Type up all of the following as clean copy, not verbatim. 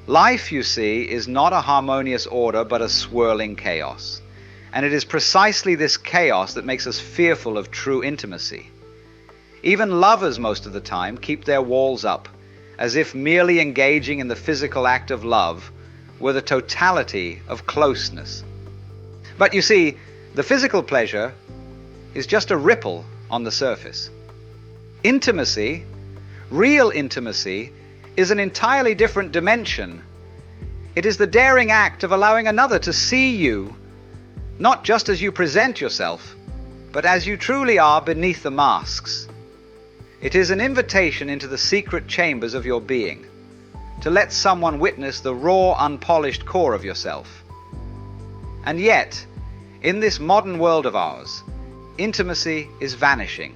Life, you see, is not a harmonious order but a swirling chaos. And it is precisely this chaos that makes us fearful of true intimacy. Even lovers most of the time keep their walls up, as if merely engaging in the physical act of love were the totality of closeness. But you see, the physical pleasure is just a ripple on the surface. Intimacy, real intimacy, is an entirely different dimension. It is the daring act of allowing another to see you, not just as you present yourself, but as you truly are beneath the masks. It is an invitation into the secret chambers of your being, to let someone witness the raw, unpolished core of yourself. And yet, in this modern world of ours, intimacy is vanishing.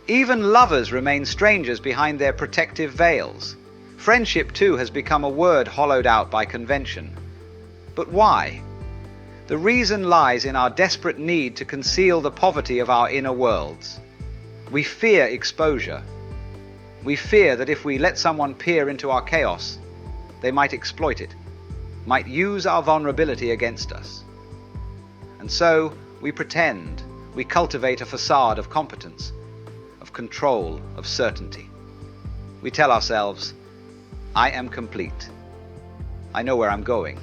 Even lovers remain strangers behind their protective veils. Friendship, too, has become a word hollowed out by convention. But why? The reason lies in our desperate need to conceal the poverty of our inner worlds. We fear exposure. We fear that if we let someone peer into our chaos, they might exploit it, might use our vulnerability against us. And so we pretend, we cultivate a facade of competence, of control, of certainty. We tell ourselves, I am complete. I know where I'm going.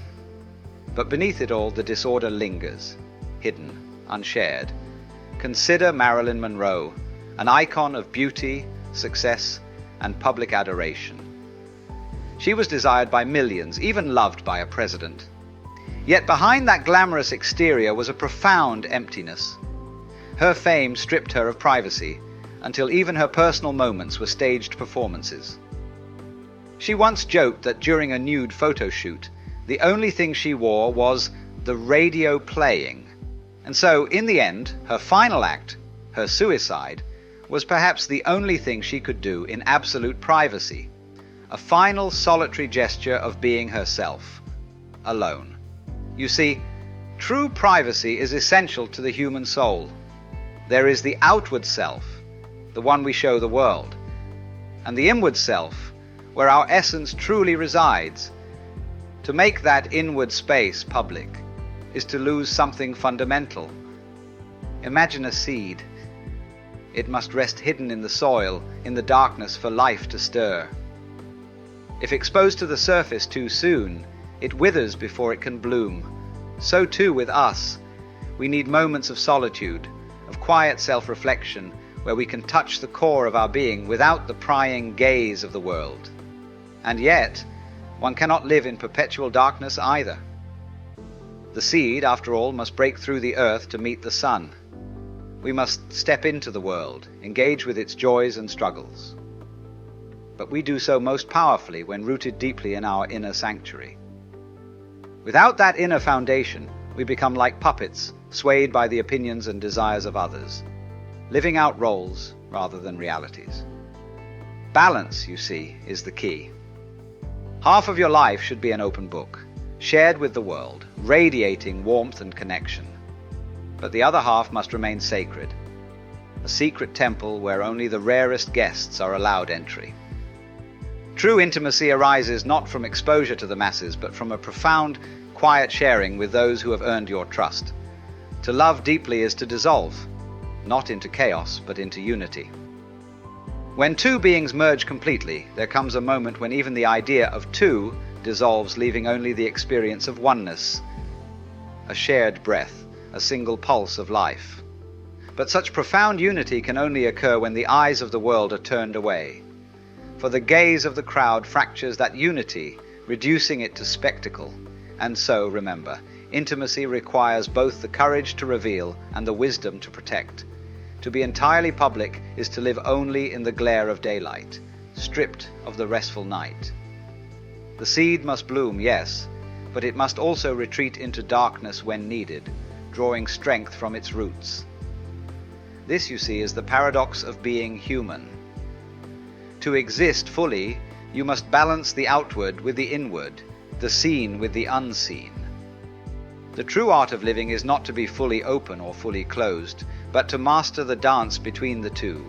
But beneath it all, the disorder lingers, hidden, unshared. Consider Marilyn Monroe, an icon of beauty, success, and public adoration. She was desired by millions, even loved by a president. Yet behind that glamorous exterior was a profound emptiness. Her fame stripped her of privacy, until even her personal moments were staged performances. She once joked that during a nude photo shoot, the only thing she wore was the radio playing. And so, in the end, her final act, her suicide, was perhaps the only thing she could do in absolute privacy. A final solitary gesture of being herself, alone. You see, true privacy is essential to the human soul. There is the outward self, the one we show the world, and the inward self, where our essence truly resides. To make that inward space public is to lose something fundamental. Imagine a seed. It must rest hidden in the soil, in the darkness for life to stir. If exposed to the surface too soon, it withers before it can bloom. So too with us. We need moments of solitude, of quiet self-reflection, where we can touch the core of our being without the prying gaze of the world. And yet, one cannot live in perpetual darkness either. The seed, after all, must break through the earth to meet the sun. We must step into the world, engage with its joys and struggles. But we do so most powerfully when rooted deeply in our inner sanctuary. Without that inner foundation, we become like puppets, swayed by the opinions and desires of others, living out roles rather than realities. Balance, you see, is the key. Half of your life should be an open book, shared with the world, radiating warmth and connection. But the other half must remain sacred, a secret temple where only the rarest guests are allowed entry. True intimacy arises not from exposure to the masses, but from a profound, quiet sharing with those who have earned your trust. To love deeply is to dissolve, not into chaos, but into unity. When two beings merge completely, there comes a moment when even the idea of two dissolves, leaving only the experience of oneness, a shared breath, a single pulse of life. But such profound unity can only occur when the eyes of the world are turned away. For the gaze of the crowd fractures that unity, reducing it to spectacle. And so, remember, intimacy requires both the courage to reveal and the wisdom to protect. To be entirely public is to live only in the glare of daylight, stripped of the restful night. The seed must bloom, yes, but it must also retreat into darkness when needed, drawing strength from its roots. This, you see, is the paradox of being human. To exist fully, you must balance the outward with the inward, the seen with the unseen. The true art of living is not to be fully open or fully closed, but to master the dance between the two,